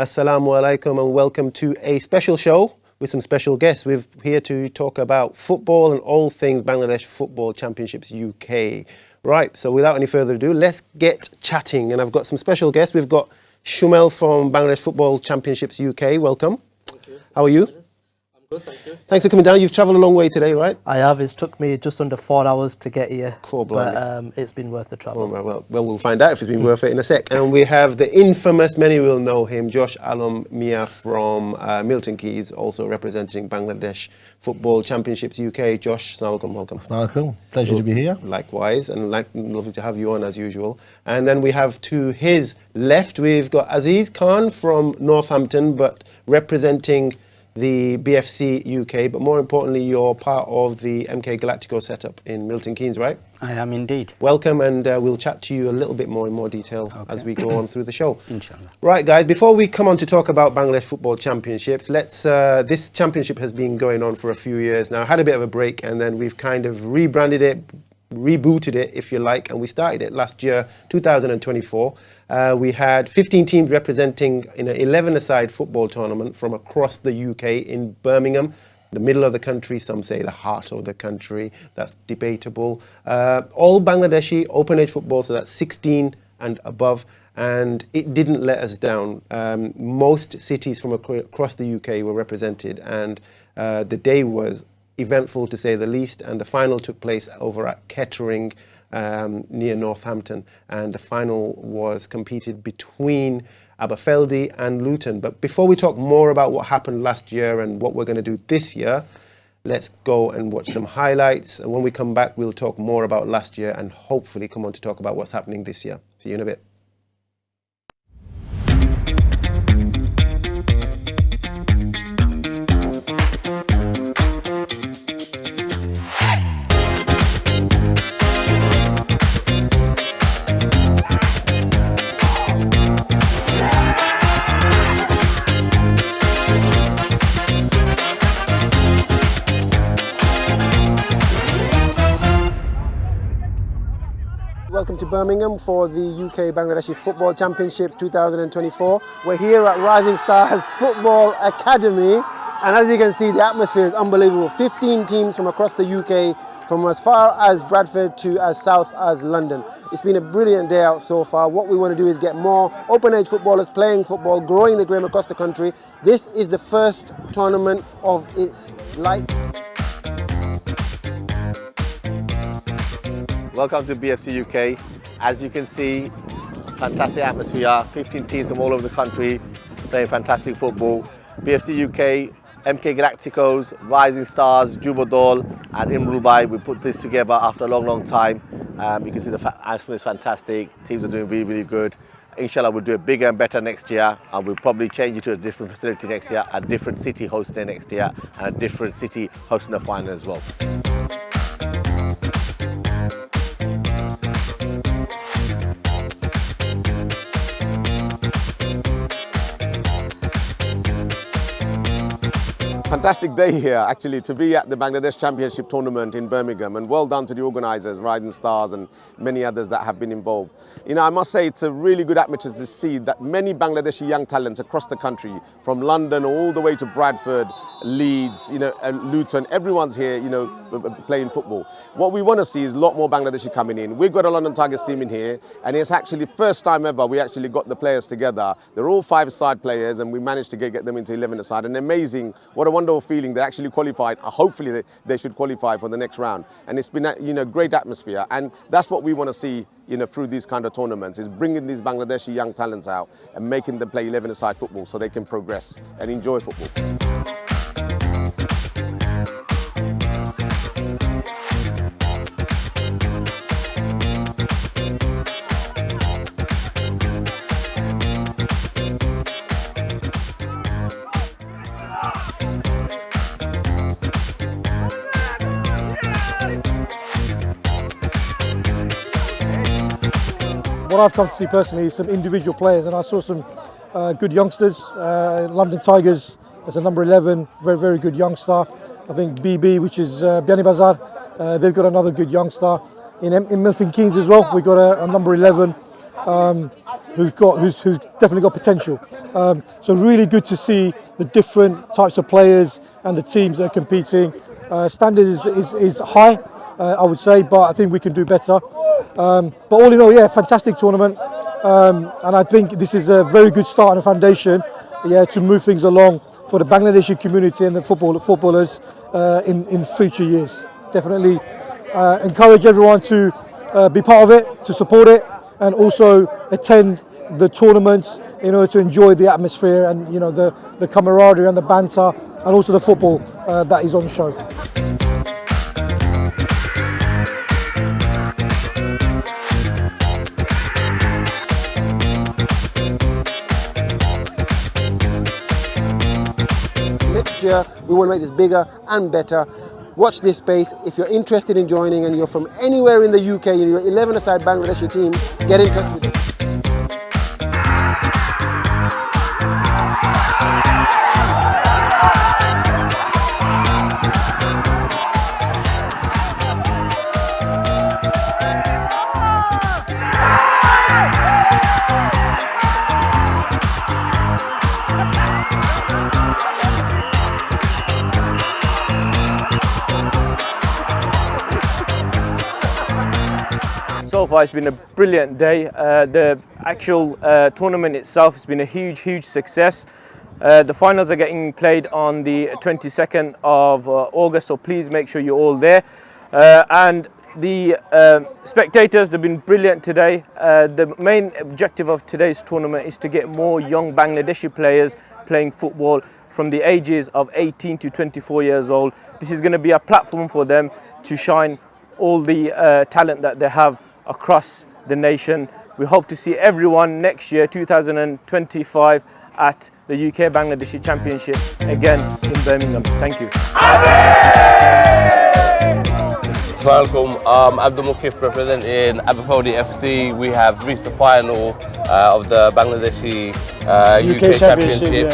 Assalamu alaikum and welcome to a special show with some special guests. We're here to talk about football and all things Bangladesh Football Championships UK. Right, so without any further ado, let's get chatting. And I've got some special guests. We've got Shumel from Bangladesh Football Championships UK. Welcome. Thank you. How are you? I'm good, thank you. Thanks for coming down. You've travelled a long way today, right? I have. It's took me just under 4 hours to get here. Cool, but it's been worth the travel. Well, we'll find out if it's been worth it in a sec. And we have the infamous, many will know him, Josh Alam Mia from Milton Keynes, also representing Bangladesh Football Championships UK. Josh, welcome. Assalamualaikum. Pleasure to be here. Likewise, and lovely to have you on as usual. And then we have to his left, we've got Aziz Khan from Northampton, but representing the BFC UK, but more importantly, you're part of the MK Galactico setup in Milton Keynes, right? I am indeed. Welcome, and we'll chat to you a little bit more in more detail as we go on through the show. Inshallah. Right, guys, before we come on to talk about Bangladesh Football Championships, this championship has been going on for a few years now, had a bit of a break, and then we've kind of rebranded it, rebooted it, if you like, and we started it last year, 2024. We had 15 teams representing in an 11-a-side football tournament from across the UK in Birmingham, the middle of the country, some say the heart of the country. That's debatable. All Bangladeshi open-age football, so that's 16 and above, and it didn't let us down. Most cities from across the UK were represented, and the day was eventful to say the least, and the final took place over at Kettering near Northampton, and the final was competed between Aberfeldy and Luton. But before we talk more about what happened last year and what we're going to do this year, let's go and watch some highlights, and when we come back we'll talk more about last year and hopefully come on to talk about what's happening this year. See you in a bit. Welcome to Birmingham for the UK Bangladeshi Football Championships 2024. We're here at Rising Stars Football Academy, and as you can see, the atmosphere is unbelievable. 15 teams from across the UK, from as far as Bradford to as south as London. It's been a brilliant day out so far. What we want to do is get more open-age footballers playing football, growing the game across the country. This is the first tournament of its like. Welcome to BFC UK. As you can see, fantastic atmosphere, 15 teams from all over the country playing fantastic football. BFC UK, MK Galacticos, Rising Stars, Jubodol and Imrubai, we put this together after a long time. You can see the atmosphere is fantastic, teams are doing really good. Inshallah, we'll do it bigger and better next year, and we'll probably change it to a different facility next year, a different city hosting it next year, and a different city hosting the final as well. Fantastic day here, actually, to be at the Bangladesh Championship Tournament in Birmingham, and well done to the organisers, Rising Stars and many others that have been involved. You know, I must say it's a really good atmosphere to see that many Bangladeshi young talents across the country, from London all the way to Bradford, Leeds, you know, and Luton, everyone's here, you know, playing football. What we want to see is a lot more Bangladeshi coming in. We've got a London Tigers team in here, and it's actually first time ever we actually got the players together. They're all 5-a-side players, and we managed to get them into 11-a-side. And amazing, what a wonderful feeling. They actually qualified. Hopefully they should qualify for the next round. And it's been a, you know, great atmosphere. And that's what we want to see, you know, through these kind of tournaments, is bringing these Bangladeshi young talents out and making them play 11-a-side football so they can progress and enjoy football. What I've come to see personally is some individual players, and I saw some good youngsters. London Tigers, as a number 11, very good youngster. I think BB, which is Biani Bazar, they've got another good youngster. In Milton Keynes as well, we've got a number 11 who's definitely got potential. So really good to see the different types of players and the teams that are competing. Standard is high, I would say, but I think we can do better. But all in all, yeah, fantastic tournament. And I think this is a very good start and a foundation, yeah, to move things along for the Bangladeshi community and the footballers in future years. Definitely encourage everyone to be part of it, to support it, and also attend the tournaments in order to enjoy the atmosphere and, you know, the camaraderie and the banter and also the football that is on show. Next year, we want to make this bigger and better. Watch this space. If you're interested in joining and you're from anywhere in the UK and you're 11-a-side Bangladeshi team, get in touch with us. So far it's been a brilliant day. The actual tournament itself has been a huge success. The finals are getting played on the 22nd of August, so please make sure you're all there. And the spectators, they've been brilliant today. The main objective of today's tournament is to get more young Bangladeshi players playing football from the ages of 18 to 24 years old. This is going to be a platform for them to shine all the talent that they have across the nation. We hope to see everyone next year, 2025, at the UK Bangladeshi Championship again in Birmingham. Thank you. Assalamualaikum, Abdul Mukif representing Abafodi FC. We have reached the final of the Bangladeshi UK Championship.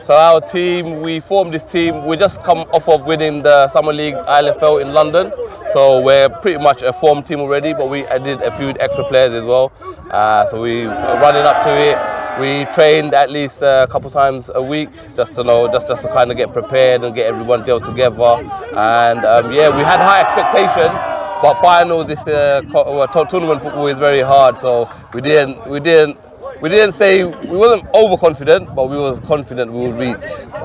So our team, we formed this team, we just come off of winning the Summer League ILFL in London. So we're pretty much a formed team already, but we added a few extra players as well. So we are running up to it. We trained at least a couple times a week just to kind of get prepared and get everyone dealt together. And yeah, we had high expectations, but final this tournament football is very hard. So we didn't say, we wasn't overconfident, but we was confident we would reach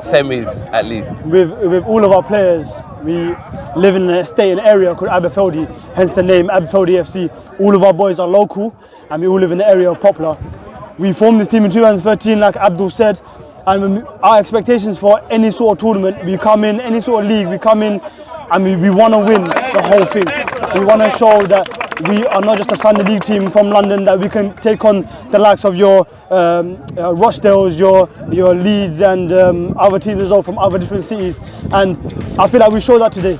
semis at least. With all of our players, we live in an estate, an area called Aberfeldy, hence the name Aberfeldy FC. All of our boys are local and we all live in the area of Poplar. We formed this team in 2013, like Abdul said, and our expectations for any sort of tournament, we come in, any sort of league, we come in and we want to win the whole thing. We want to show that we are not just a Sunday League team from London, that we can take on the likes of your Rochdales, your Leeds and other teams as well from other different cities. And I feel like we showed that today.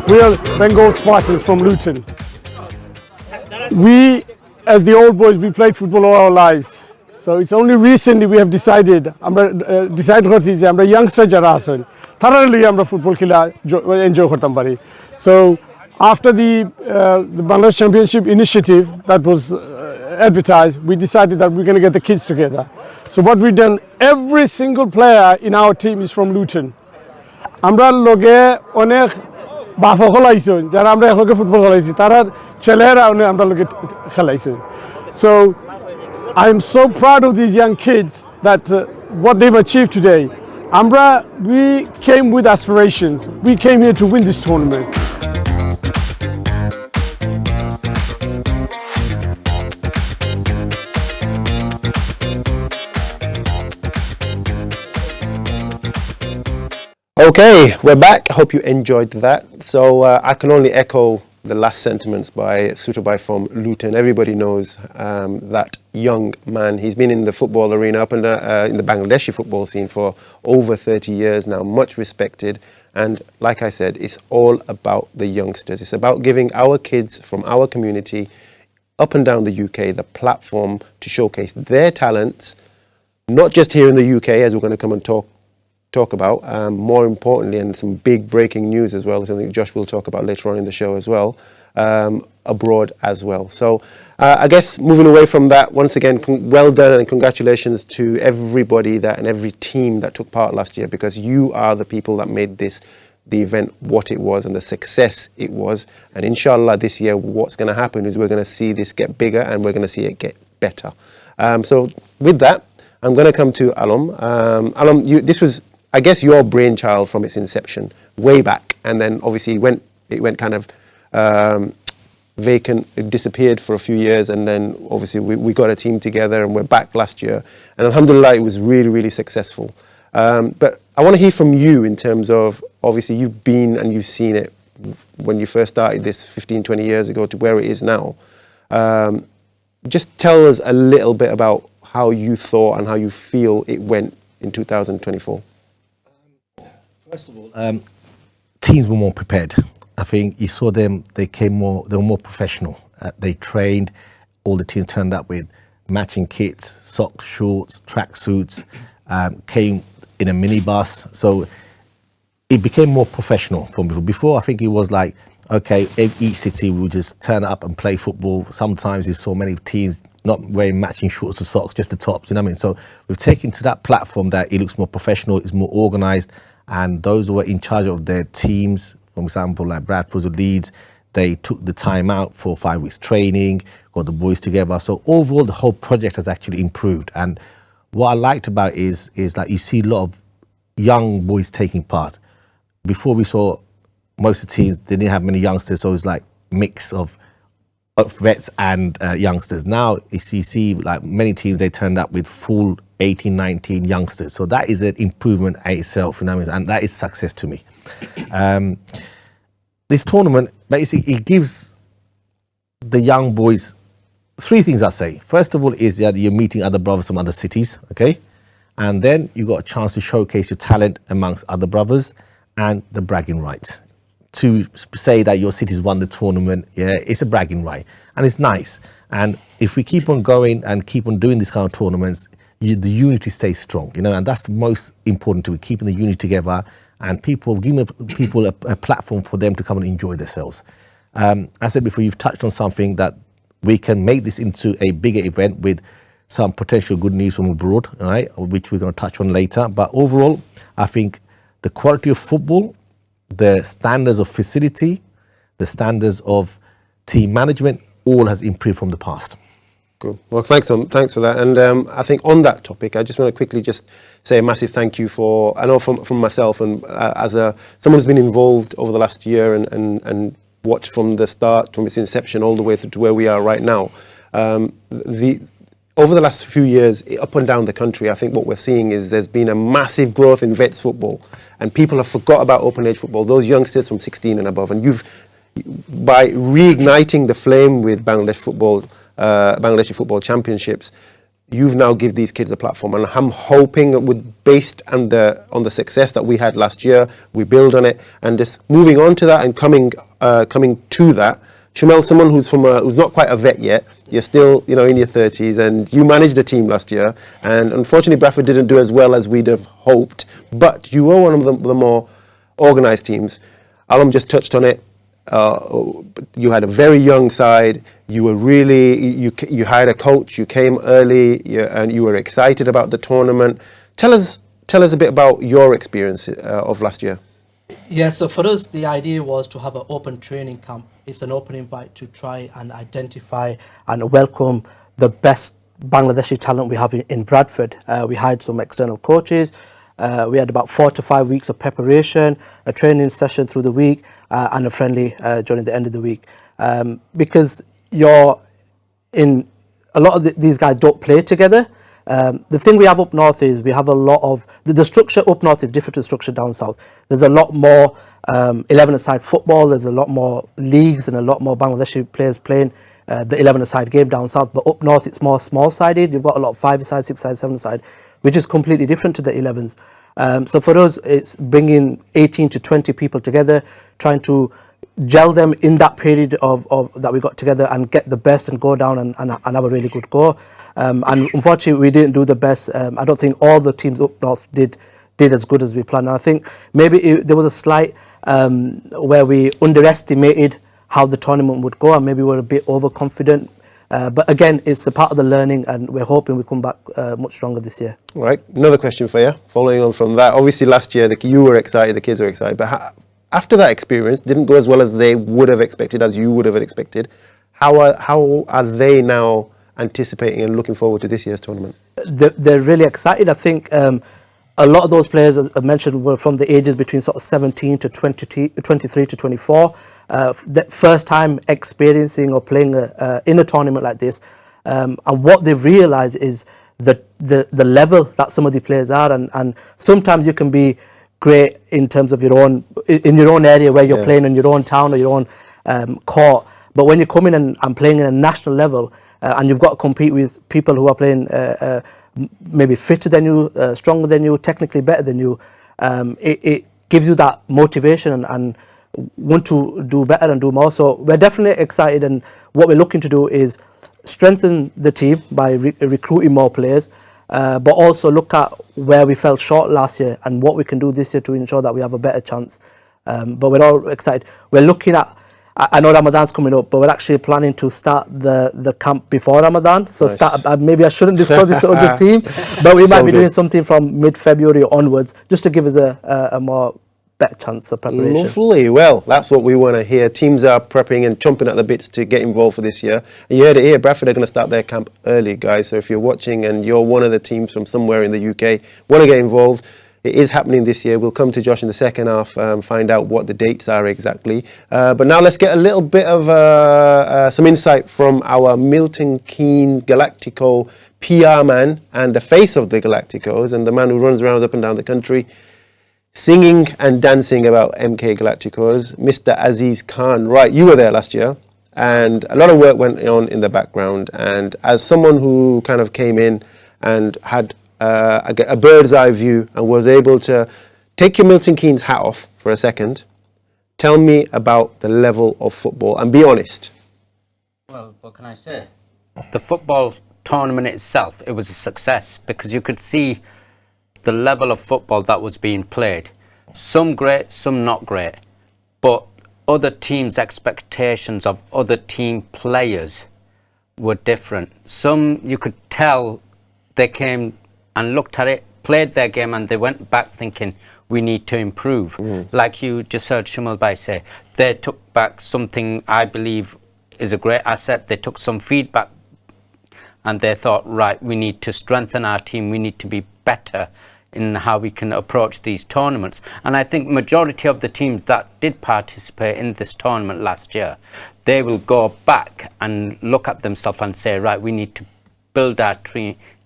We are Bengal Spartans from Luton. We, as the old boys, we played football all our lives. So it's only recently we have decided, আমরা youngster যারা আছেন তারা লই আমরা football খেলা enjoy করতাম পারি. So after the Bangladesh Championship initiative that was advertised, we decided that we're going to get the kids together. So what we've done, every single player in our team is from Luton. আমরা লগে অনেক বাফা খেলাইছেন যারা আমরা একলগে football খেলাইছি তারা ছেলেরা আমরা লগে খেলাইছেন. So I'm so proud of these young kids that what they've achieved today. We came with aspirations. We came here to win this tournament. Okay, we're back. I hope you enjoyed that. So I can only echo the last sentiments by Sutobai from Luton. Everybody knows that young man. He's been in the football arena up in the Bangladeshi football scene for over 30 years now, much respected. And like I said, it's all about the youngsters. It's about giving our kids from our community up and down the UK the platform to showcase their talents, not just here in the UK, as we're going to come and talk talk about. More importantly, and some big breaking news as well, something Josh will talk about later on in the show as well, abroad as well. So I guess moving away from that, once again, well done and congratulations to everybody and every team that took part last year, because you are the people that made the event what it was and the success it was. And inshallah this year what's going to happen is we're going to see this get bigger and we're going to see it get better. So with that, I'm going to come to Alom. Alom, this was, I guess, your brainchild from its inception way back, and then obviously it went kind of vacant. It disappeared for a few years, and then obviously we got a team together and we're back last year, and alhamdulillah it was really, really successful. But I want to hear from you in terms of, obviously you've been and you've seen it when you first started this 15, 20 years ago to where it is now. Just tell us a little bit about how you thought and how you feel it went in 2024. First of all, teams were more prepared. I think you saw them, they were more professional. They trained, all the teams turned up with matching kits, socks, shorts, track suits, came in a minibus. So it became more professional from before. Before, I think it was like, okay, each city would just turn up and play football. Sometimes you saw many teams not wearing matching shorts or socks, just the tops, you know what I mean? So we've taken to that platform that it looks more professional, it's more organised, and those who were in charge of their teams, for example, like Bradford or Leeds, they took the time out for 5 weeks training, got the boys together. So overall, the whole project has actually improved. And what I liked about it is like you see a lot of young boys taking part. Before we saw most of the teams, they didn't have many youngsters, so it was like mix of vets and youngsters. Now you see like many teams, they turned up with full 18, 19 youngsters. So that is an improvement in itself, you know what I mean? And that is success to me. This tournament, basically, it gives the young boys three things I say. First of all is that you're meeting other brothers from other cities, okay? And then you got a chance to showcase your talent amongst other brothers and the bragging rights. To say that your city's won the tournament, yeah, it's a bragging right. And it's nice. And if we keep on going and keep on doing these kind of tournaments, the unity stays strong, you know, and that's the most important to me, keeping the unity together and giving people a platform for them to come and enjoy themselves. I said before, you've touched on something that we can make this into a bigger event with some potential good news from abroad, all right, which we're going to touch on later. But overall, I think the quality of football, the standards of facility, the standards of team management, all has improved from the past. Cool. Well, thanks for that. And I think on that topic, I just want to quickly just say a massive thank you for, I know from myself and as someone who's been involved over the last year and watched from the start, from its inception all the way through to where we are right now. Over the last few years, up and down the country, I think what we're seeing is there's been a massive growth in vets football, and people have forgot about open age football, those youngsters from 16 and above. And by reigniting the flame with Bangladeshi football championships, you've now given these kids a platform. And I'm hoping that based on the success that we had last year, we build on it, and just moving on to that and coming to that. Shumel, someone who's not quite a vet yet, you're still, you know, in your 30s, and you managed a team last year, and unfortunately Bradford didn't do as well as we'd have hoped, but you were one of the more organised teams. Alam just touched on it. You had a very young side. You were really, you hired a coach. You came early, and you were excited about the tournament. Tell us a bit about your experience of last year. Yeah, so for us, the idea was to have an open training camp. It's an open invite to try and identify and welcome the best Bangladeshi talent we have in Bradford. We hired some external coaches. We had about 4 to 5 weeks of preparation, a training session through the week, and a friendly during the end of the week. Because you're in, a lot of these guys don't play together. The thing we have up north is we have a lot of, the structure up north is different to the structure down south. There's a lot more 11-a-side football, there's a lot more leagues and a lot more Bangladeshi players playing the 11-a-side game down south, but up north it's more small-sided. You've got a lot of 5-a-side, 6-a-side, 7-a-side, which is completely different to the 11s. So for us, it's bringing 18 to 20 people together, trying to gel them in that period of that we got together and get the best and go down and have a really good go. And unfortunately, we didn't do the best. I don't think all the teams up north did did as good as we planned. And I think maybe there was a slight where we underestimated how the tournament would go, and maybe we're a bit overconfident. But again, it's a part of the learning, and we're hoping we come back much stronger this year. All right, another question for you, following on from that. Obviously, last year you were excited, the kids were excited, but after that experience, didn't go as well as they would have expected, as you would have expected. How are they now anticipating and looking forward to this year's tournament? They're really excited. I think a lot of those players, as I mentioned, were from the ages between sort of 17 to 23 to 24. The first time experiencing or playing in a tournament like this. And what they've realised is the level that some of the players are. And sometimes you can be great in terms of your own area where you're playing in your own town or your own court. But when you come in and playing in a national level, and you've got to compete with people who are playing maybe fitter than you, stronger than you, technically better than you, it gives you that motivation and want to do better and do more. So we're definitely excited, and what we're looking to do is strengthen the team by recruiting more players, but also look at where we fell short last year and what we can do this year to ensure that we have a better chance. But we're all excited. We're looking at, I know Ramadan's coming up, but we're actually planning to start the camp before Ramadan. So Nice. maybe I shouldn't disclose this to other team, but we might be doing something from mid-February onwards, just to give us a more better chance of preparation. Lovely. Well, that's what we want to hear. Teams are prepping and chomping at the bits to get involved for this year. And you heard it here, Bradford are going to start their camp early, guys. So if you're watching and you're one of the teams from somewhere in the UK, want to get involved, it is happening this year. We'll come to Josh in the second half, find out what the dates are exactly. But now let's get a little bit of some insight from our Milton Keynes Galactico PR man and the face of the Galacticos and the man who runs around up and down the country singing and dancing about MK Galacticos, Mr. Aziz Khan. Right, you were there last year, and a lot of work went on in the background. And as someone who kind of came in and had a bird's eye view and was able to take your Milton Keynes hat off for a second, tell me about the level of football and be honest. Well, what can I say? The football tournament itself, it was a success because you could see the level of football that was being played. Some great, some not great. But other teams' expectations of other team players were different. Some, you could tell, they came and looked at it, played their game, and they went back thinking, we need to improve. Like you just heard Shumal Bhai say, they took back something I believe is a great asset. They took some feedback and they thought, right, we need to strengthen our team, we need to be better in how we can approach these tournaments. And I think majority of the teams that did participate in this tournament last year, they will go back and look at themselves and say, right, we need to build our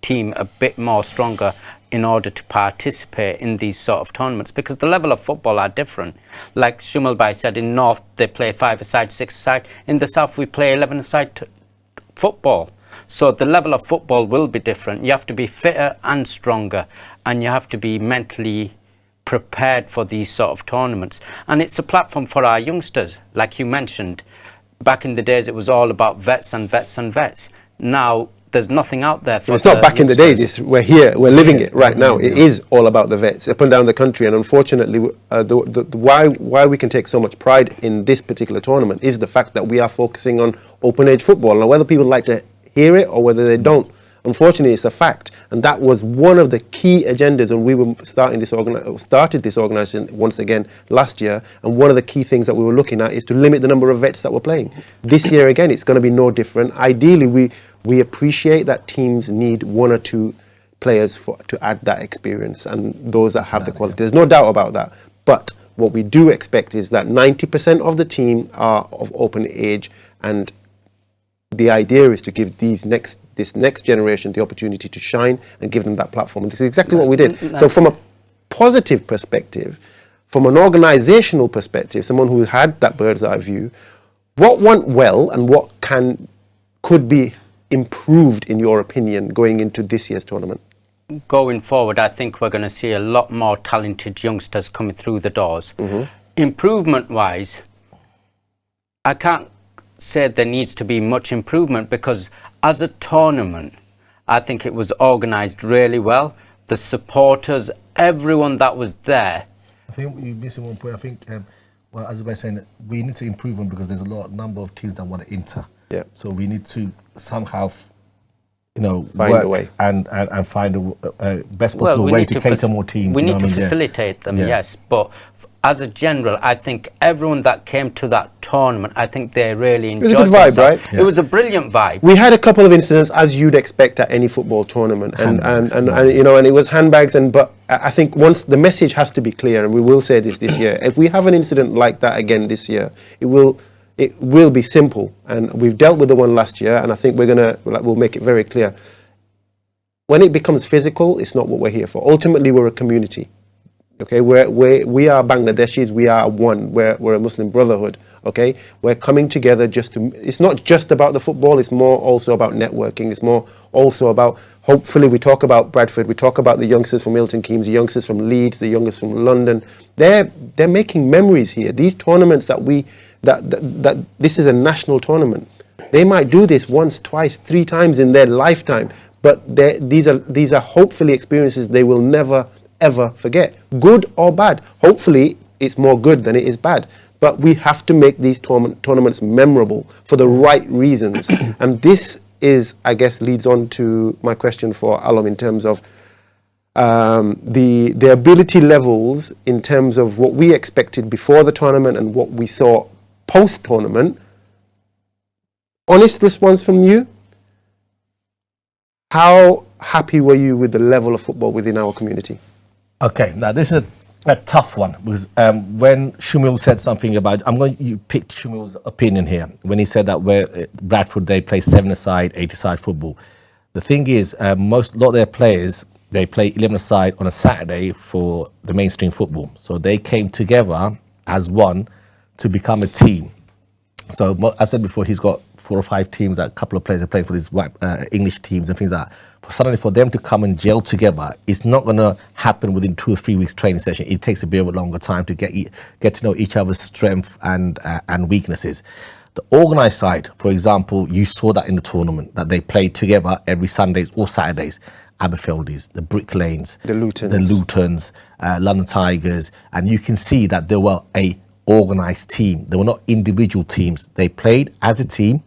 team a bit more stronger in order to participate in these sort of tournaments, because the level of football are different. Like Shumal Bhai said, in North they play 5-a-side, 6-a-side. In the South we play 11-a-side football. So the level of football will be different. You have to be fitter and stronger, and you have to be mentally prepared for these sort of tournaments. And it's a platform for our youngsters. Like you mentioned, back in the days it was all about vets and vets and vets. Now there's nothing out there for It's not back in the days, we're here, we're living it right now. It is all about the vets up and down the country, and unfortunately why we can take so much pride in this particular tournament is the fact that we are focusing on open age football. Now whether people like to hear it or whether they don't, unfortunately it's a fact, and that was one of the key agendas when we were started this organisation once again last year. And one of the key things that we were looking at is to limit the number of vets that were playing. This year again it's going to be no different. Ideally we appreciate that teams need one or two players to add that experience and those that have the quality. There's no doubt about that, but what we do expect is that 90% of the team are of open age, and the idea is to give this next generation the opportunity to shine and give them that platform. And this is exactly what we did. So from a positive perspective, from an organizational perspective, someone who had that bird's eye view, what went well and what could be improved in your opinion going into this year's tournament? Going forward, I think we're going to see a lot more talented youngsters coming through the doors. Improvement wise, I can't say there needs to be much improvement, because as a tournament I think it was organized really well. the supporters, everyone that was there. I think you're missing one point. I think, well, as I was saying, we need to improve on because there's a number of teams that want to enter. Yeah. So we need to somehow, Find work a way and find a best Well, possible we way need to to cater more teams. We you know need to what I mean? Yeah. facilitate them, Yeah. yes. But as a general, I think everyone that came to that tournament, I think they really enjoyed was a good vibe, themselves. right? It was a brilliant vibe. We had a couple of incidents, as you'd expect at any football tournament, and it was handbags. But I think once the message has to be clear, and we will say this year, if we have an incident like that again this year, it will be simple. And we've dealt with the one last year, and I think we'll make it very clear. When it becomes physical, it's not what we're here for. Ultimately, we're a community. Okay, we are Bangladeshis. We are one. We're a Muslim brotherhood. Okay, we're coming together it's not just about the football. It's more also about networking. It's more also about, hopefully, we talk about Bradford. We talk about the youngsters from Milton Keynes, the youngsters from Leeds, the youngsters from London. They're making memories here. These tournaments that this is a national tournament. They might do this once, twice, 3 times in their lifetime. But these are hopefully experiences they will never, ever forget. Good or bad. Hopefully, it's more good than it is bad. But we have to make these tournaments memorable for the right reasons. And this is, I guess, leads on to my question for Alom in terms of the ability levels in terms of what we expected before the tournament and what we saw post-tournament. Honest response from you. How happy were you with the level of football within our community? Okay, now this is a tough one because when Shumil said something about, you pick Shumil's opinion here when he said that where Bradford they play 7-a-side, 8-a-side football. The thing is, a lot of their players they play 11-a-side on a Saturday for the mainstream football, so they came together as one to become a team. So I said before, he's got 4 or 5 teams that a couple of players are playing for these English teams and things like that. Suddenly for them to come and gel together, it's not going to happen within 2 or 3 weeks training session. It takes a bit of a longer time to get to know each other's strengths and weaknesses. The organised side, for example, you saw that in the tournament, that they played together every Sundays or Saturdays. Aberfeldies, the Brick Lanes, the Lutons, London Tigers, and you can see that they were a organised team. They were not individual teams. They played as a team,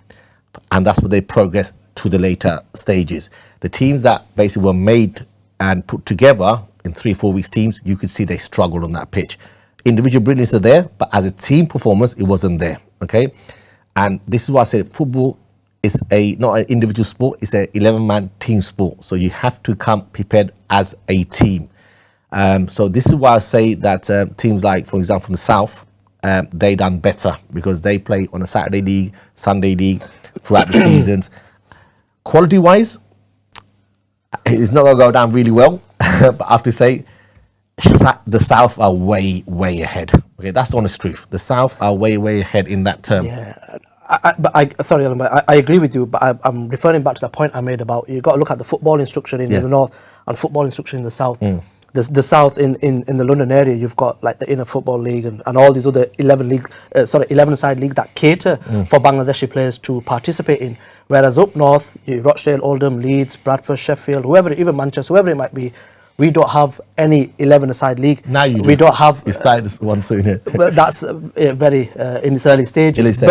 and that's what they progressed to the later stages. The teams that basically were made and put together in 3 or 4 weeks teams, you could see they struggled on that pitch. Individual brilliance are there, but as a team performance, it wasn't there. Okay, and this is why I said football is not an individual sport. It's an 11-man team sport. So you have to come prepared as a team. So this is why I say that teams like, for example, from the South, they done better because they play on a Saturday league, Sunday league throughout the seasons. Quality-wise, it's not going to go down really well. But I have to say, the South are way, way ahead. Okay, that's the honest truth. The South are way, way ahead in that term. Yeah. Sorry, Alan, I agree with you, but I'm referring back to the point I made about you've got to look at the footballing structure in the North and footballing structure in the South. The South in the London area, you've got like the Inner Football League and all these other 11-side leagues that cater for Bangladeshi players to participate in. Whereas up north, Rochdale, Oldham, Leeds, Bradford, Sheffield, whoever, even Manchester, whoever it might be, we don't have any 11-a-side league. Now you do. We don't have. You started this one soon here. But that's very in its early stages.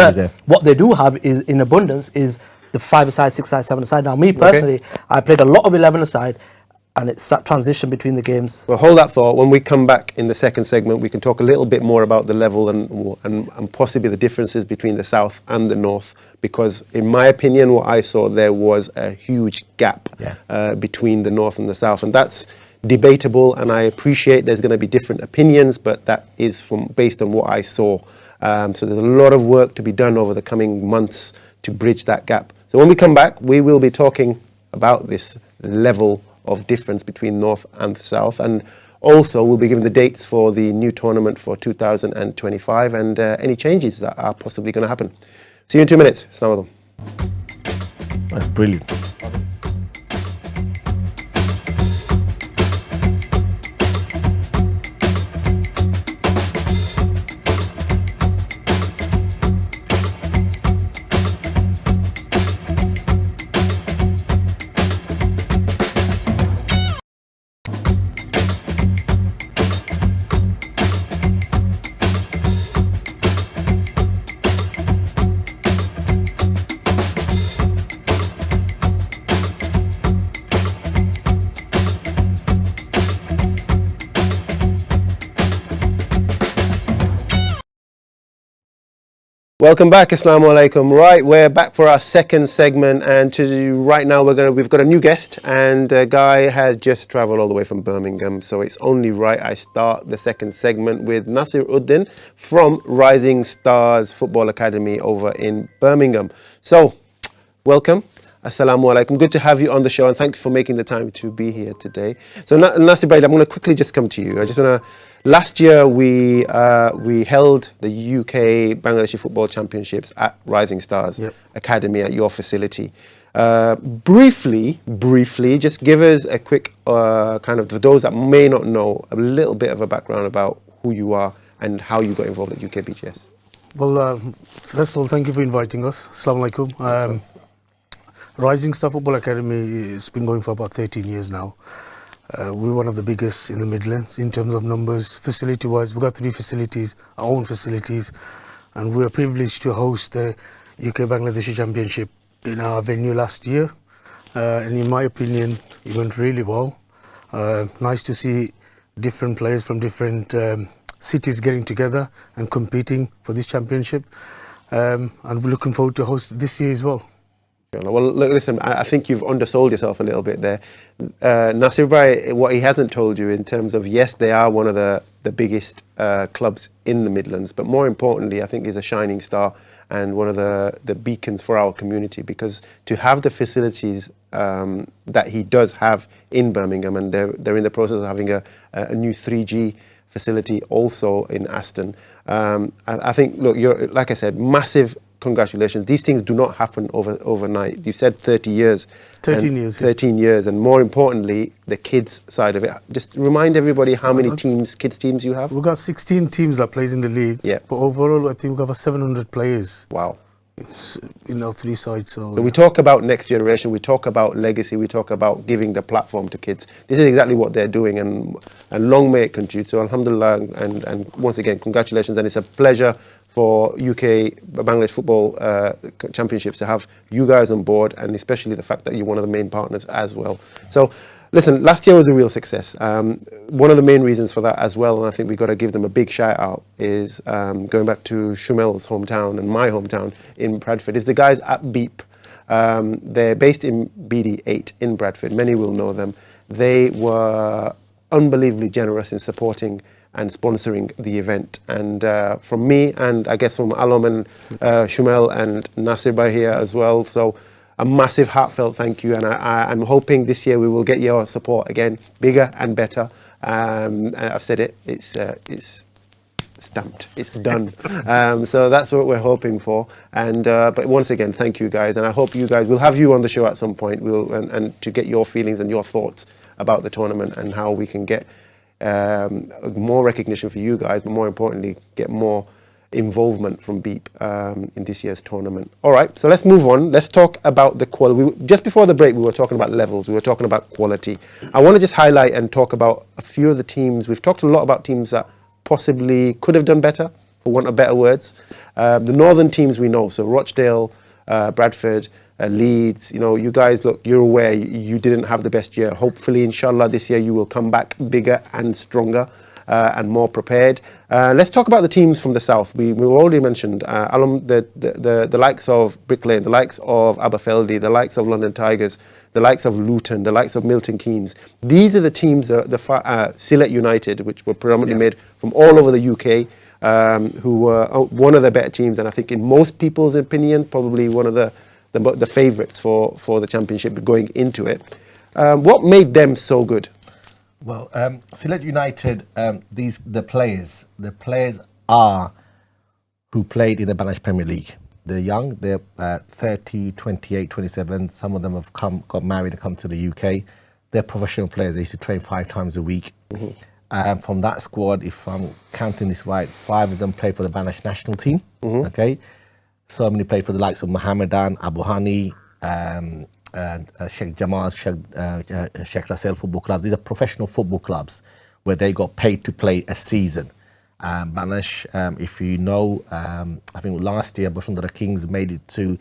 What they do have is in abundance is the 5-a-side, 6-a-side, 7-a-side. Now, me personally, I played a lot of 11-a-side. And it's that transition between the games. Well, hold that thought. When we come back in the second segment, we can talk a little bit more about the level and possibly the differences between the South and the North. Because in my opinion, what I saw, there was a huge gap between the North and the South. And that's debatable, and I appreciate there's going to be different opinions, but that is based on what I saw. So there's a lot of work to be done over the coming months to bridge that gap. So when we come back, we will be talking about this level of difference between North and South, and also we'll be given the dates for the new tournament for 2025 and any changes that are possibly going to happen. See you in 2 minutes. Assalamu alaikum. That's brilliant. Welcome back, Assalamu alaikum. Right, we're back for our second segment, and right now we've got a new guest, and a guy has just travelled all the way from Birmingham, so it's only right I start the second segment with Nasir Uddin from Rising Stars Football Academy over in Birmingham. So, welcome. Assalamu alaikum. Good to have you on the show, and thank you for making the time to be here today. So, Nasir Braid, I'm going to quickly just come to you. I just want to. Last year we held the UK Bangladeshi Football Championships at Rising Stars Academy at your facility. Briefly, just give us a quick kind of, for those that may not know, a little bit of a background about who you are and how you got involved at UKBGS. Well, first of all, thank you for inviting us. Assalamu alaikum. Rising Star Football Academy has been going for about 13 years now. We're one of the biggest in the Midlands in terms of numbers. Facility-wise, we've got 3 facilities, our own facilities, and we are privileged to host the UK Bangladeshi Championship in our venue last year. And in my opinion, it went really well. Nice to see different players from different cities getting together and competing for this championship. And we're looking forward to host this year as well. Well, look, listen, I think you've undersold yourself a little bit there. Nasir Bhai, what he hasn't told you in terms of, yes, they are one of the biggest clubs in the Midlands, but more importantly, I think he's a shining star and one of the beacons for our community, because to have the facilities that he does have in Birmingham, and they're in the process of having a new 3G facility also in Aston. I think, look, you're, like I said, massive congratulations. These things do not happen overnight. You said 30 years. 13 years. 13 years. And more importantly, the kids side of it. Just remind everybody how many kids teams you have. We've got 16 teams that plays in the league. Yeah. But overall, I think we've got over 700 players. Wow. In our 3 sides. So we talk about next generation, we talk about legacy, we talk about giving the platform to kids. This is exactly what they're doing, and long may it continue. So alhamdulillah, and once again, congratulations, and it's a pleasure for UK Bangladesh Football Championships to have you guys on board, and especially the fact that you're one of the main partners as well. So listen, last year was a real success. One of the main reasons for that as well, and I think we've got to give them a big shout out, is going back to Shumel's hometown and my hometown in Bradford, is the guys at Beep. They're based in BD8 in Bradford. Many will know them. They were unbelievably generous in supporting and sponsoring the event. And from me, and I guess from Alom and Shumel and Nasir Bhai here as well. So a massive heartfelt thank you, and I'm hoping this year we will get your support again, bigger and better. I've said it, it's stamped, it's done. So that's what we're hoping for. And but once again, thank you guys, and I hope you guys, we'll have you on the show at some point, and to get your feelings and your thoughts about the tournament and how we can get more recognition for you guys, but more importantly, get more involvement from Beep in this year's tournament. All right, so let's move on. Let's talk about the quality. Just before the break, we were talking about levels. We were talking about quality. I want to just highlight and talk about a few of the teams. We've talked a lot about teams that possibly could have done better, for want of better words. The northern teams we know, so Rochdale, Bradford, Leeds, you know, you guys, look, you're aware you didn't have the best year. Hopefully, inshallah, this year you will come back bigger and stronger and more prepared. Let's talk about the teams from the south. We already mentioned the likes of Brick Lane, the likes of Aberfeldy, the likes of London Tigers, the likes of Luton, the likes of Milton Keynes. These are the teams, Sylhet United, which were predominantly made from all over the UK, who were one of the better teams, and I think in most people's opinion, probably one of the favourites for the championship going into it. What made them so good? Well, Sylhet United, the players are who played in the Bangladesh Premier League. They're young, they're 30, 28, 27. Some of them have got married and come to the UK. They're professional players. They used to train 5 times a week. Mm-hmm. From that squad, if I'm counting this right, 5 of them played for the Bangladesh national team. Mm-hmm. Okay. So many played for the likes of Mohammedan, Abu Hani, Sheikh Jamal, Sheikh Russell football clubs. These are professional football clubs where they got paid to play a season. Bangladesh, if you know, I think last year Bashundara Kings made it to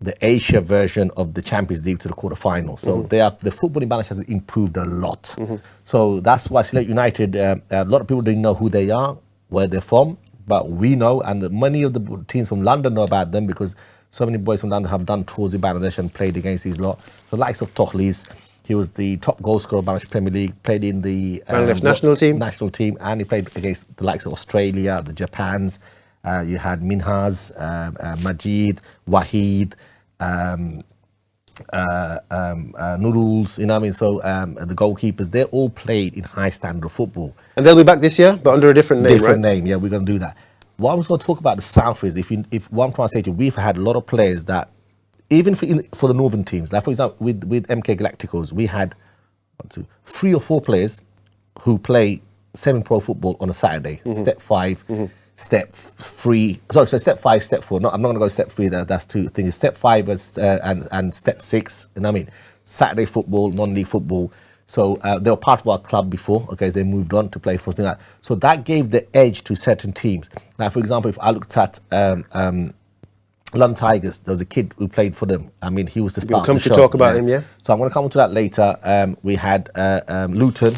the Asia version of the Champions League to the quarterfinal. So the football in Bangladesh has improved a lot. So that's why Sylhet United, a lot of people didn't know who they are, where they're from, but we know, and many of the teams from London know about them because so many boys from London have done tours in Bangladesh and played against these lot. So the likes of Tokhlis, he was the top goal scorer of Bangladesh Premier League, played in the Bangladesh national team, and he played against the likes of Australia, the Japans. You had Minhaz, Majid, Wahid, Nuruls, you know what I mean? So the goalkeepers, they all played in high standard of football. And they'll be back this year, but under a different name, Different name, yeah, we're going to do that. What I was going to talk about the South is, if what I'm trying to say to you, we've had a lot of players that, even for the northern teams, like for example, with MK Galacticos, we had 3 or 4 players who play semi-pro football on a Saturday, step 5, step 3, sorry, so step 5, step 4. No, I'm not going to go step 3, that's 2 things. Step 5 and step 6, you know what I mean? Saturday football, non-league football. So they were part of our club before, okay, they moved on to play for something like that. So that gave the edge to certain teams. Now, for example, if I looked at London Tigers, there was a kid who played for them. I mean, he was the star. We'll come to talk about him, yeah. So I'm going to come on to that later. We had Luton,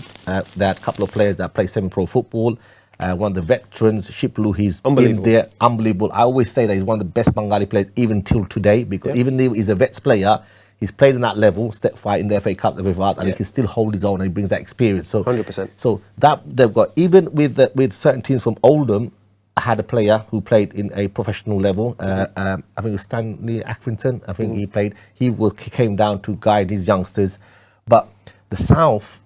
they had a couple of players that play semi-pro football. One of the veterans, Shiplu, he's been there, unbelievable. I always say that he's one of the best Bengali players even till today, because even though he's a vets player, he's played in that level, step 5 in the FA Cup with us, and he can still hold his own and he brings that experience. So 100%. So that they've got, even with certain teams from Oldham, I had a player who played in a professional level. I think it was Stanley Accrington. I think he played. He came down to guide his youngsters. But the South,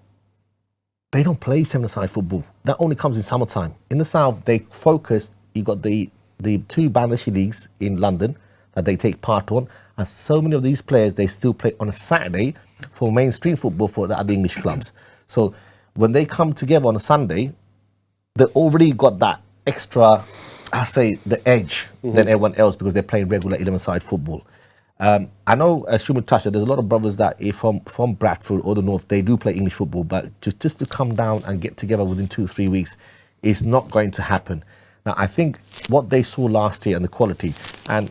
they don't play 7-a-side football. That only comes in summertime. In the South, they focus. You got the 2 Bangladeshi leagues in London that they take part on, and so many of these players, they still play on a Saturday for mainstream football for the other English clubs. So when they come together on a Sunday, they already got that extra, I say, the edge than everyone else, because they're playing regular 11-side football. I know, as Shuman touched, there's a lot of brothers that from Bradford or the North, they do play English football, but just to come down and get together within 2 or 3 weeks is not going to happen. Now, I think what they saw last year and the quality, and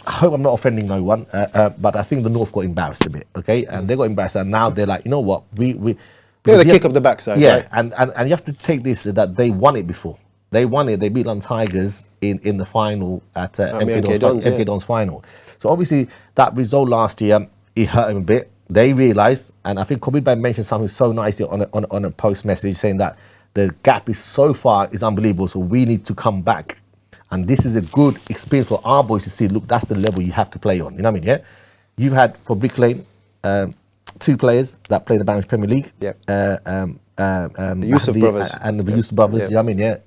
I hope I'm not offending no one, but I think the North got embarrassed a bit, okay? And they got embarrassed, and now they're like, you know what, we the kick up the backside, yeah, right? and you have to take this, that they won it before. They won it. They beat London Tigers in the final at MK Dons final. So obviously that result last year, it hurt them a bit. They realised, and I think Kobir Bhai mentioned something so nicely on a post message, saying that the gap is so far, is unbelievable. So we need to come back, and this is a good experience for our boys to see. Look, that's the level you have to play on. You know what I mean? Yeah. You've had for Brick Lane 2 players that play the Bangladesh Premier League. Yeah. The Yusuf brothers. And the Yusuf brothers, you know what I mean? Yeah.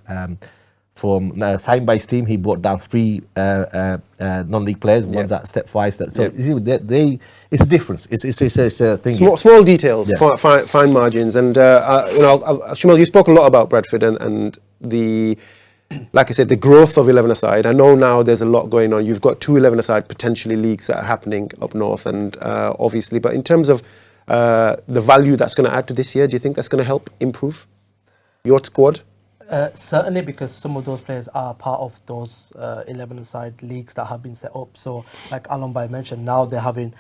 From Saim-Bai's team, he brought down 3 non-league players. One's at step 5. So you see, it's a difference. It's a thing. Small details, fine margins. And, Shumal, you spoke a lot about Bradford and the, like I said, the growth of 11-a-side. I know now there's a lot going on. You've got 2 11-a-side potentially leagues that are happening up north, and obviously, but in terms of the value that's going to add to this year, do you think that's going to help improve your squad? Certainly, because some of those players are part of those 11-a-side leagues that have been set up. So, like Alam Bhai mentioned, now they're having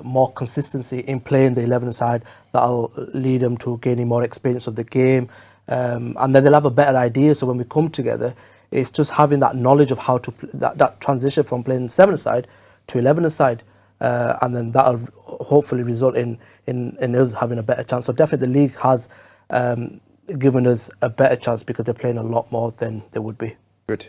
more consistency in playing the 11-a-side. That'll lead them to gaining more experience of the game, and then they'll have a better idea. So when we come together, it's just having that knowledge of how to that transition from playing 7-a-side to 11-a-side, and then that'll hopefully result in us having a better chance. So definitely the league has given us a better chance because they're playing a lot more than they would be. Good.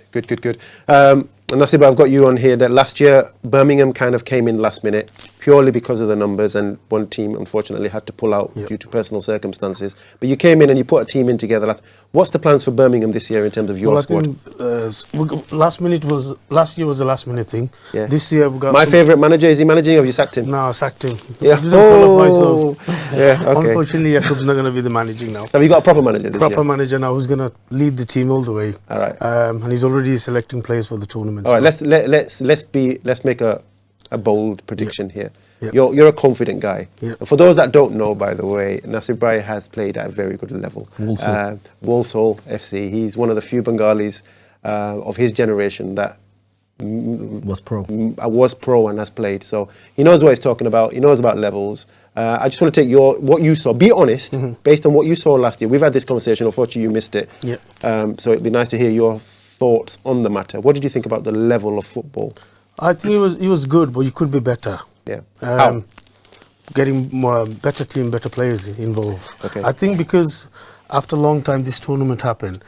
And Nasib, I've got you on here that last year Birmingham kind of came in last minute purely because of the numbers, and one team unfortunately had to pull out due to personal circumstances. But you came in and you put a team in together. What's the plans for Birmingham this year in terms of your squad? I think, last year was the last minute thing. Yeah. This year we got my favourite manager. Is he managing or have you sacked him? No, I sacked him. Yeah. He didn't qualify, so okay. Unfortunately, Yakub's not going to be the managing now. Have you got a proper manager this year? Proper manager now who's going to lead the team all the way. All right. And he's already selecting players for the tournament. All right. Let's make a bold prediction here. Yep. You're a confident guy. Yep. And for those that don't know, by the way, Nasib Bhai has played at a very good level. Walsall FC. He's one of the few Bengalis of his generation that was pro and has played. So he knows what he's talking about. He knows about levels. I just want to take what you saw. Be honest, based on what you saw last year. We've had this conversation. Unfortunately, you missed it. Yep. So it'd be nice to hear your thoughts on the matter. What did you think about the level of football? I think it was good, but you could be better. Yeah. How? Getting more better team, better players involved. Okay. I think because after a long time this tournament happened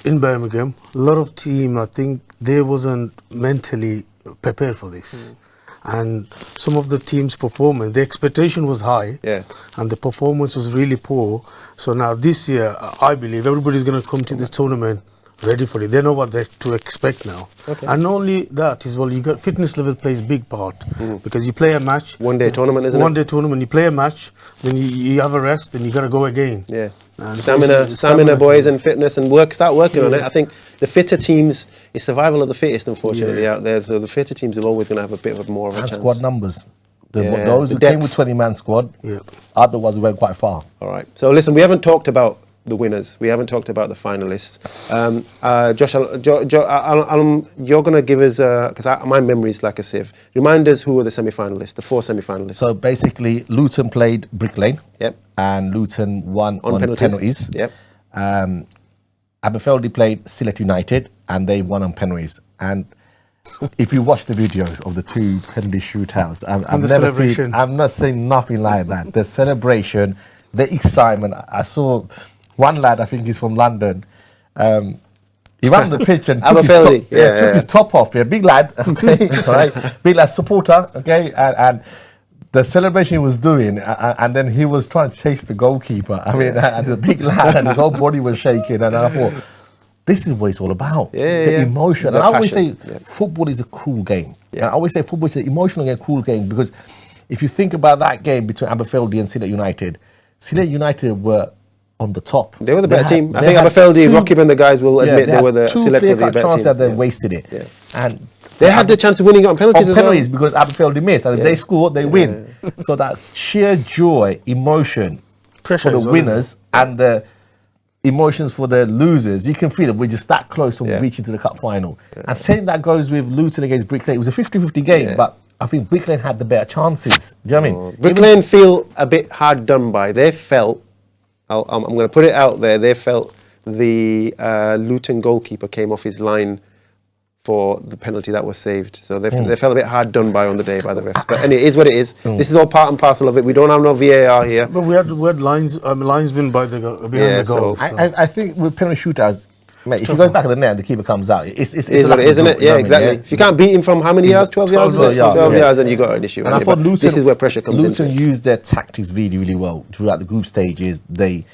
in Birmingham, a lot of team, I think they wasn't mentally prepared for this. And some of the team's performance, the expectation was high, and the performance was really poor. So now this year, I believe everybody's going to come to this tournament ready for it. They know what to expect now. Okay. And not only that as well, you got fitness level plays big part because you play a match. One-day tournament, isn't it? One-day tournament. You play a match, then you have a rest, then you got to go again. Yeah. And Stamina, boys, and fitness, and start working on it. I think the fitter teams, it's survival of the fittest, unfortunately, out there. So the fitter teams are always going to have a bit of more of a chance. Squad numbers. Those who came with 20-man squad are the ones who went quite far. All right. So listen, we haven't talked about the winners. We haven't talked about the finalists. Josh, you're going to give us, because my memory is like a sieve. Remind us who were the semi-finalists, the 4 semi-finalists. So basically, Luton played Brick Lane. Yep. And Luton won on penalties. Yep. Aberfeldy played Sylhet United, and they won on penalties. And if you watch the videos of the 2 penalty shootouts, I've not seen nothing like that. The celebration, the excitement. I saw one lad, I think he's from London. He ran on the pitch and took his top off. Yeah, big lad, okay, right, big lad supporter, okay, and the celebration he was doing, and then he was trying to chase the goalkeeper. I mean, and the big lad, and his whole body was shaking, and I thought, this is what it's all about. The emotion. And I always say football is a cruel game. I always say football is an emotional and cruel game because if you think about that game between Aberfeldy and Sylhet United were on the top. They were the better team. I think Aberfeldy, Rockib and the guys will admit they were the Sylhet were the better team. That they wasted it. Yeah. And they had the chance of winning it on penalties because Aberfeldy missed. And if they score, they win. So that's sheer joy, emotion for the winners and the emotions for the losers. You can feel it. We're just that close to reaching to the cup final. And same that goes with Luton against Brick Lane. It was a 50-50 game, but I think Brick Lane had the better chances. Do you know what I mean? Brick Lane feel a bit hard done by. They felt, I'm going to put it out there, they felt the Luton goalkeeper came off his line for the penalty that was saved. So they felt a bit hard done by on the day by the refs. But anyway, it is what it is. This is all part and parcel of it. We don't have no VAR here. But we had linesmen behind the goal. So. I think with penalty shootouts, mate, if you go back of the net and the keeper comes out, it's what it is, isn't it? Yeah, exactly. If you can't beat him from how many yards? 12 yards? 12 yards, then you got an issue. And I thought Luton, this is where pressure comes in. Luton used their tactics really, really well throughout the group stages. They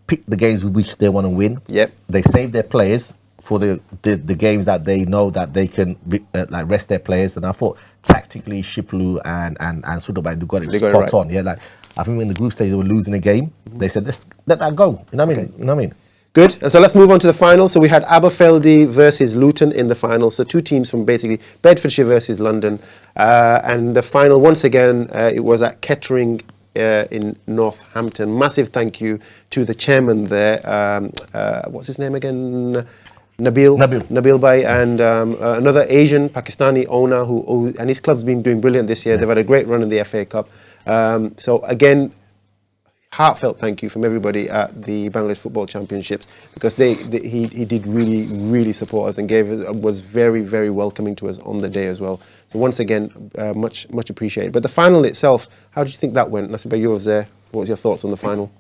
pick the games with which they want to win. Yep. They save their players for the games that they know that they can like rest their players. And I thought tactically Shiplu and Sudobai, they got it spot on. Yeah, like I think when the group stage they were losing a game, they said let's let that go. You know what I mean? You know what I mean? Good. And so let's move on to the final. So we had Aberfeldy versus Luton in the final. So 2 teams from basically Bedfordshire versus London. And the final, once again, it was at Kettering in Northampton. Massive thank you to the chairman there. What's his name again? Nabil Bhai, and another Asian Pakistani owner who and his club's been doing brilliant this year. They've had a great run in the FA Cup. So again, heartfelt thank you from everybody at the Bangladesh Football Championships because he did really support us and was very, very welcoming to us on the day as well. So once again, much appreciated. But the final itself, how did you think that went? Nasib, you was there. What was your thoughts on the final?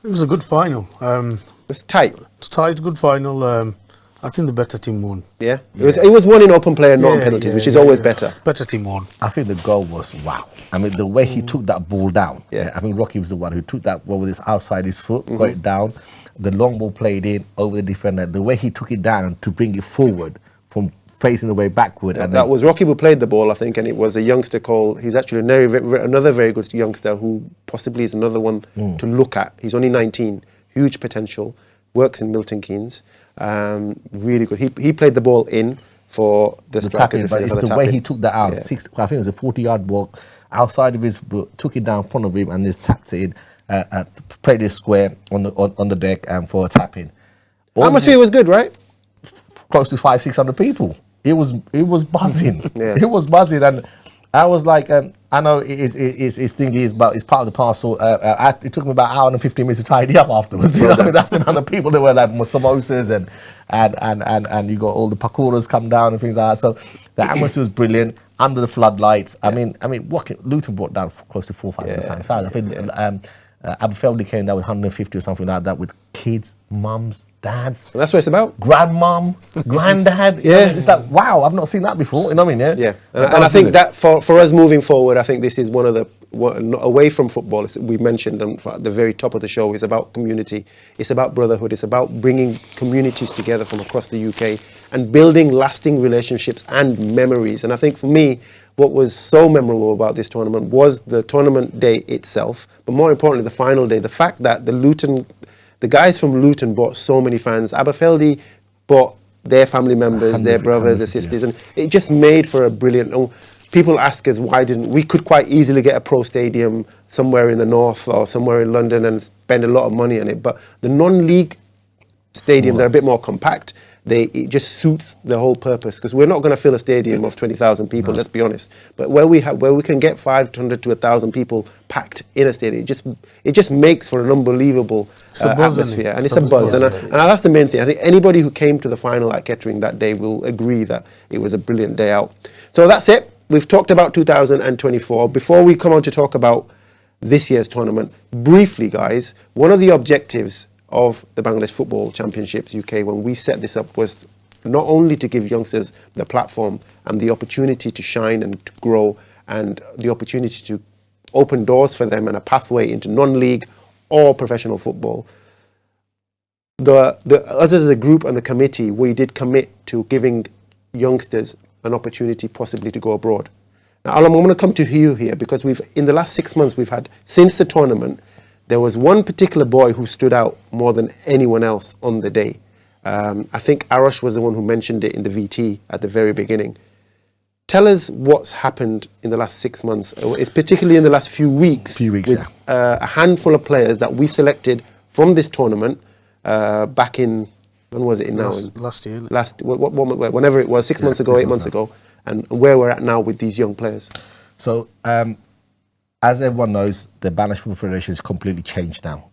It was a good final. It was tight. It's tight, good final. I think the better team won. Yeah, it was won in open play and not on penalties, which is always better. Better team won. I think the goal was wow. I mean, the way he took that ball down. Yeah, I think Rocky was the one who took that ball with his outside his foot, got it down. The long ball played in over the defender. The way he took it down and to bring it forward from facing the way backward. And that was Rocky who played the ball, I think, and it was a youngster called. He's actually another very good youngster who possibly is another one to look at. He's only 19, huge potential. Works in Milton Keynes. Really good. He played the ball in for the tapping, but it's the way he took that out. I think it was a 40-yard ball outside of his boot, took it down in front of him and just tapped it in, played it square on the deck for a tap-in. Atmosphere was good, right? Close to 500-600 people. It was buzzing. It was buzzing, and I was like, I know it's thingy is, but it's part of the parcel. It took me about an hour and 15 minutes to tidy up afterwards. You know, I mean, that's another people that were like samosas and you got all the pakoras come down and things like that. So the atmosphere was brilliant under the floodlights. I mean, Luton brought down close to 400-500 fans. I think Aberfeldy came down with 150 or something like that with kids, mums, dads. And that's what it's about. Grandmom, granddad. Yeah. It's like, wow, I've not seen that before. You know what I mean? Yeah. And I think that for us moving forward, I think this is one of the, away from football, we mentioned at the very top of the show, it's about community. It's about brotherhood. It's about bringing communities together from across the UK and building lasting relationships and memories. And I think for me, what was so memorable about this tournament was the tournament day itself, but more importantly, the final day. The fact that the guys from Luton brought so many fans. Aberfeldy brought their family members, their brothers, their sisters, and it just made for a brilliant. People ask us why didn't we could quite easily get a pro stadium somewhere in the north or somewhere in London and spend a lot of money on it, but the non-league stadiums are a bit more compact. It just suits the whole purpose, because we're not going to fill a stadium of 20,000 people, let's be honest. But where we can get 500 to 1,000 people packed in a stadium, it just makes for an unbelievable atmosphere, and it's a buzz. And that's the main thing. I think anybody who came to the final at Kettering that day will agree that it was a brilliant day out. So that's it. We've talked about 2024. Before we come on to talk about this year's tournament, briefly, guys, one of the objectives of the Bangladesh Football Championships UK when we set this up was not only to give youngsters the platform and the opportunity to shine and to grow and the opportunity to open doors for them and a pathway into non-league or professional football. Us as a group and the committee, we did commit to giving youngsters an opportunity possibly to go abroad. Now, Alam, I'm going to come to you here because in the last 6 months we've had, since the tournament, there was one particular boy who stood out more than anyone else on the day. I think Arash was the one who mentioned it in the VT at the very beginning. Tell us what's happened in the last 6 months, it's particularly in the last few weeks, with a handful of players that we selected from this tournament back in, when was it now? Last year. Whenever it was, 6 months ago, 8 months ago, and where we're at now with these young players. So, as everyone knows, the Bangladesh Football Federation has completely changed now.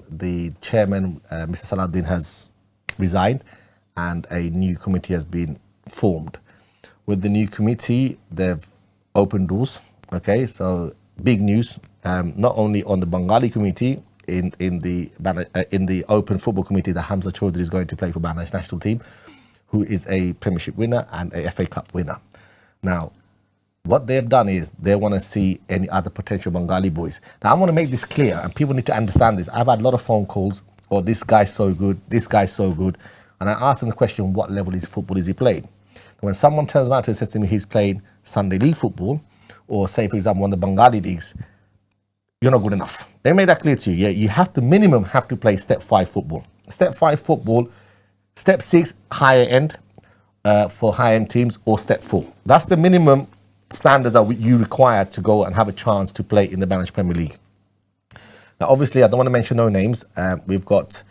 The chairman, Mr. Salahuddin, has resigned and a new committee has been formed. With the new committee, they've opened doors. Okay, so big news, not only on the Bengali committee, in the Open Football Committee that Hamza Chaudhry is going to play for Bangladesh national team, who is a Premiership winner and a FA Cup winner. Now, what they've done is they want to see any other potential Bengali boys. Now, I want to make this clear, and people need to understand this. I've had a lot of phone calls, this guy's so good, this guy's so good. And I asked them the question, what level of football is he playing? And when someone turns around and says to me he's playing Sunday League football, or say, for example, one of the Bengali leagues, you're not good enough. They made that clear to you. Yeah, you have to minimum have to play step 5 football. Step 5 football, step 6 higher end for higher end teams, or step 4. That's the minimum standards that you require to go and have a chance to play in the Bangladesh Premier League. Now, obviously, I don't want to mention no names. We've got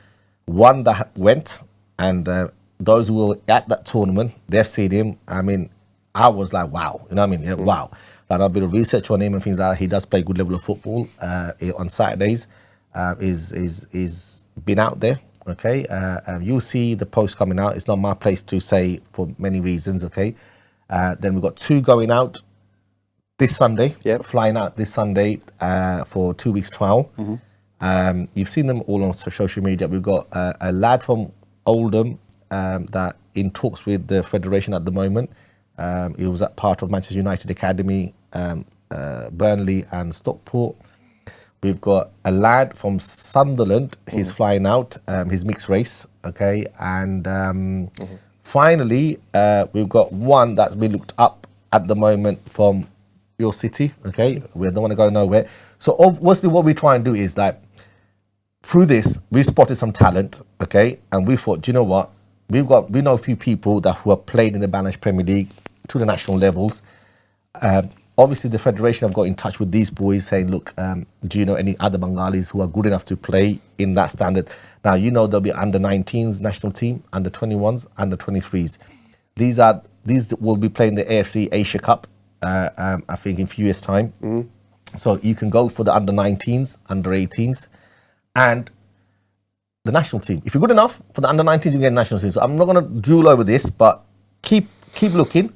one that went, and those who were at that tournament, they've seen him. I mean, I was like, wow. You know what I mean? Yeah, wow. I've done a bit of research on him and things like that. He does play a good level of football on Saturdays. Is been out there. Okay, you'll see the post coming out. It's not my place to say for many reasons. Okay, then we've got 2 going out this Sunday, flying out this Sunday for 2 weeks trial. You've seen them all on social media. We've got a lad from Oldham that in talks with the federation at the moment. He was at part of Manchester United Academy, Burnley and Stockport. We've got a lad from Sunderland. He's flying out. His mixed race. Okay, and finally, we've got one that's been looked up at the moment from your city. Okay, we don't want to go nowhere. So obviously, what we try and do is that through this, we spotted some talent. Okay, and we thought, do you know what? We know a few people who have played in the Bangladesh Premier League to the national levels. Obviously, the federation have got in touch with these boys saying, look, do you know any other Bengalis who are good enough to play in that standard? Now, you know there'll be under 19s national team, under 21s, under 23s. These will be playing the AFC Asia Cup I think in a few years' time. So you can go for the under 19s, under 18s, and the national team. If you're good enough for the under 19s, you can get a national team. So I'm not going to drool over this, but keep looking.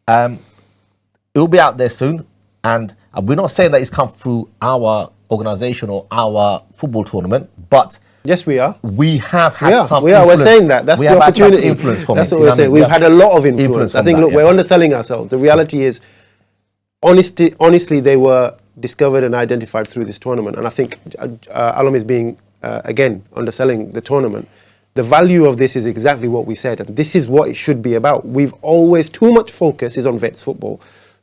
It'll be out there soon, and we're not saying that it's come through our organisation or our football tournament, but yes, we are. We have had some we are. influence. We're saying that. That's the opportunity. Influence from That's it, what we're saying. We've had a lot of influence. I think, that, look, we're underselling ourselves. The reality is, honestly, they were discovered and identified through this tournament. And I think Alam is being, again, underselling the tournament. The value of this is exactly what we said. And this is what it should be about. We've always, too much focus is on vets football.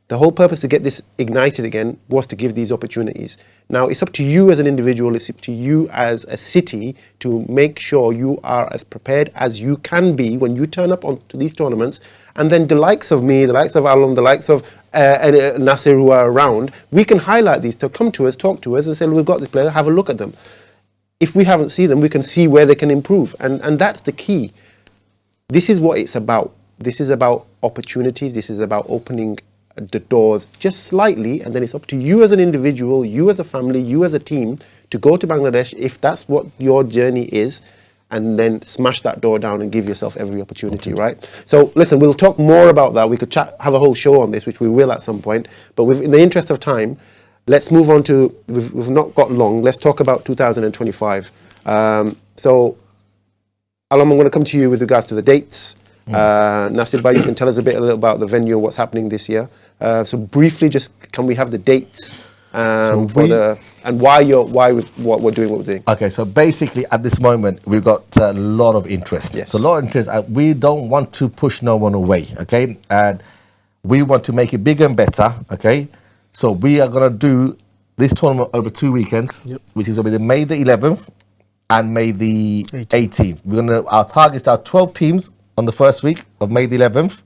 The whole purpose to get this ignited again was to give these opportunities. Now, it's up to you as an individual, it's up to you as a city to make sure you are as prepared as you can be when you turn up onto these tournaments. And then the likes of me, the likes of Alam, the likes of Nasir who are around, we can highlight these to come to us, talk to us and say, we've got this player, have a look at them. If we haven't seen them, we can see where they can improve. And that's the key. This is what it's about. This is about opportunities. This is about opening the doors just slightly, and then it's up to you as an individual, you as a family, you as a team to go to Bangladesh if that's what your journey is, and then smash that door down and give yourself every opportunity, right? So listen, we'll talk more about that. We could have a whole show on this, which we will at some point, but in the interest of time, let's move on to, we've not got long, let's talk about 2025. So Alam, I'm going to come to you with regards to the dates. Nasir Bhai, you can tell us a little about the venue and what's happening this year. So briefly, just can we have the dates and why what we're doing what we're doing? Okay, so basically at this moment we've got a lot of interest. Yes. So a lot of interest. We don't want to push no one away. Okay, and we want to make it bigger and better. Okay, so we are going to do this tournament over 2 weekends, which is going to be May the 11th and May the 18th. Our target is to have 12 teams on the first week of May the 11th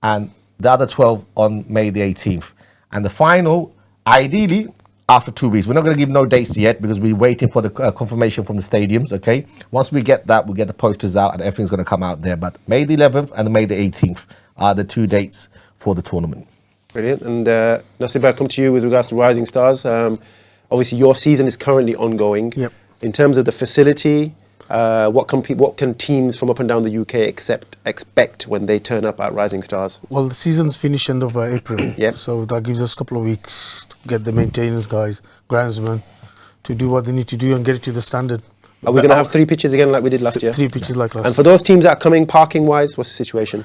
and the other 12 on May the 18th. And the final, ideally, after 2 weeks. We're not going to give no dates yet because we're waiting for the confirmation from the stadiums, okay? Once we get that, we'll get the posters out and everything's going to come out there. But May the 11th and May the 18th are the 2 dates for the tournament. Brilliant. And Nasib, I come to you with regards to Rising Stars. Obviously, your season is currently ongoing. Yep. In terms of the facility, what can teams from up and down the UK expect when they turn up at Rising Stars? Well, the season's finished end of April. Yep. So that gives us a couple of weeks to get the maintenance guys, groundsmen, to do what they need to do and get it to the standard. Are we going to have 3 pitches again like we did last year? 3 pitches like last year. And for those teams that are coming, parking-wise, what's the situation?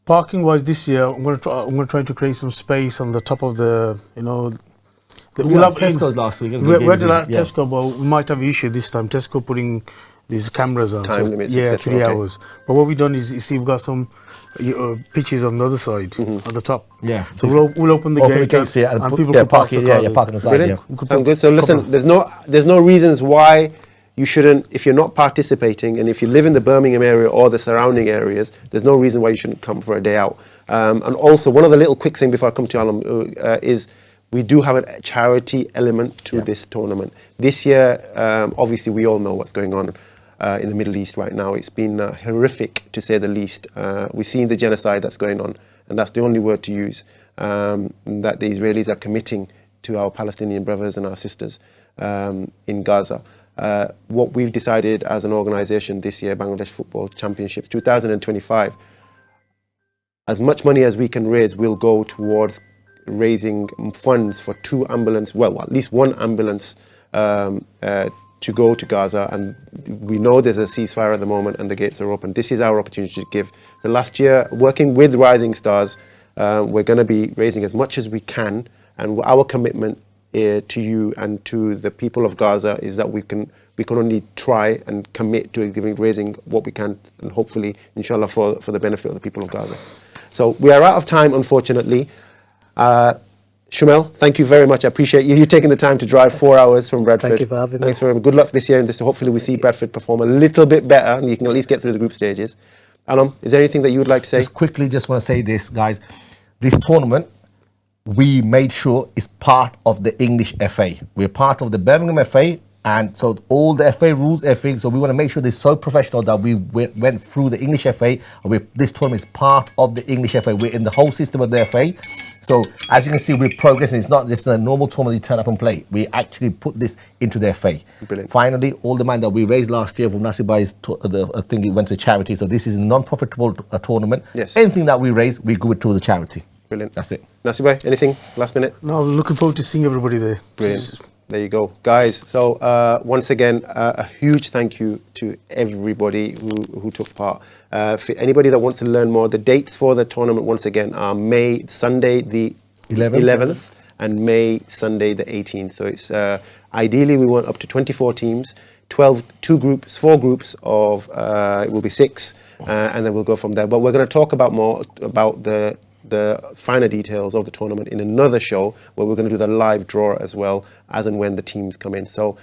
Parking-wise, this year, I'm going to try to create some space on the top of the, We had Tesco's last week. We had Tesco, but we might have an issue this time. Tesco putting these cameras on. Time limits, yeah, etc. 3 hours. But what we've done is, you see, we've got some pitches on the other side, on the top. Yeah. So we'll open the gates here and people can park the cars. park on the side. Brilliant. Sounds good. So listen, there's no reasons why you shouldn't, if you're not participating, and if you live in the Birmingham area or the surrounding areas, there's no reason why you shouldn't come for a day out. And also, one other little quick thing before I come to Alam is we do have a charity element to this tournament. This year, obviously, we all know what's going on in the Middle East right now. It's been horrific, to say the least. We've seen the genocide that's going on, and that's the only word to use, that the Israelis are committing to our Palestinian brothers and our sisters in Gaza. What we've decided as an organisation this year, Bangladesh Football Championships 2025, as much money as we can raise will go towards raising funds for 2 ambulance, well, at least 1 ambulance to go to Gaza. And we know there's a ceasefire at the moment and the gates are open. This is our opportunity to give. So last year, working with Rising Stars, we're going to be raising as much as we can, and our commitment to you and to the people of Gaza is that we can only try and commit to raising what we can, and hopefully, inshallah, for the benefit of the people of Gaza. So we are out of time, unfortunately. Shumel, thank you very much. I appreciate you taking the time to drive 4 hours from Bradford. Thank you for having me. Thanks very much. Good luck this year, and hopefully we see Bradford perform a little bit better, and you can at least get through the group stages. Alam, is there anything that you would like to say? Just quickly, just want to say this, guys. This tournament, we made sure is part of the English FA. We're part of the Birmingham FA And so all the FA rules, everything. So we want to make sure they're so professional that we went through the English FA. And this tournament is part of the English FA. We're in the whole system of the FA. So as you can see, we're progressing. It's not just a normal tournament you turn up and play. We actually put this into the FA. Brilliant. Finally, all the money that we raised last year from Nasibai's thing, it went to charity. So this is a non-profitable tournament. Yes. Anything that we raise, we give it to the charity. Brilliant. That's it. Nasibai, anything last minute? No, looking forward to seeing everybody there. Brilliant. There you go, guys. So once again, a huge thank you to everybody who took part. For anybody that wants to learn more, the dates for the tournament once again are Sunday the 11th and Sunday the 18th. So it's ideally we want up to 24 teams, 4 groups of it will be 6, and then we'll go from there. But we're going to talk about more about the finer details of the tournament in another show where we're going to do the live draw as well as and when the teams come in. So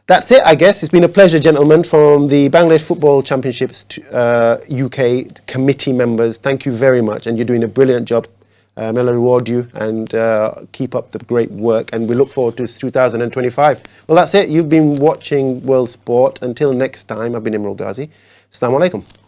that's it, I guess. It's been a pleasure, gentlemen, from the Bangladesh Football Championships UK committee members. Thank you very much, and you're doing a brilliant job. May Allah reward you and keep up the great work, and we look forward to 2025. Well, that's it. You've been watching World Sport. Until next time, I've been Imran Ghazi. Assalamu alaikum.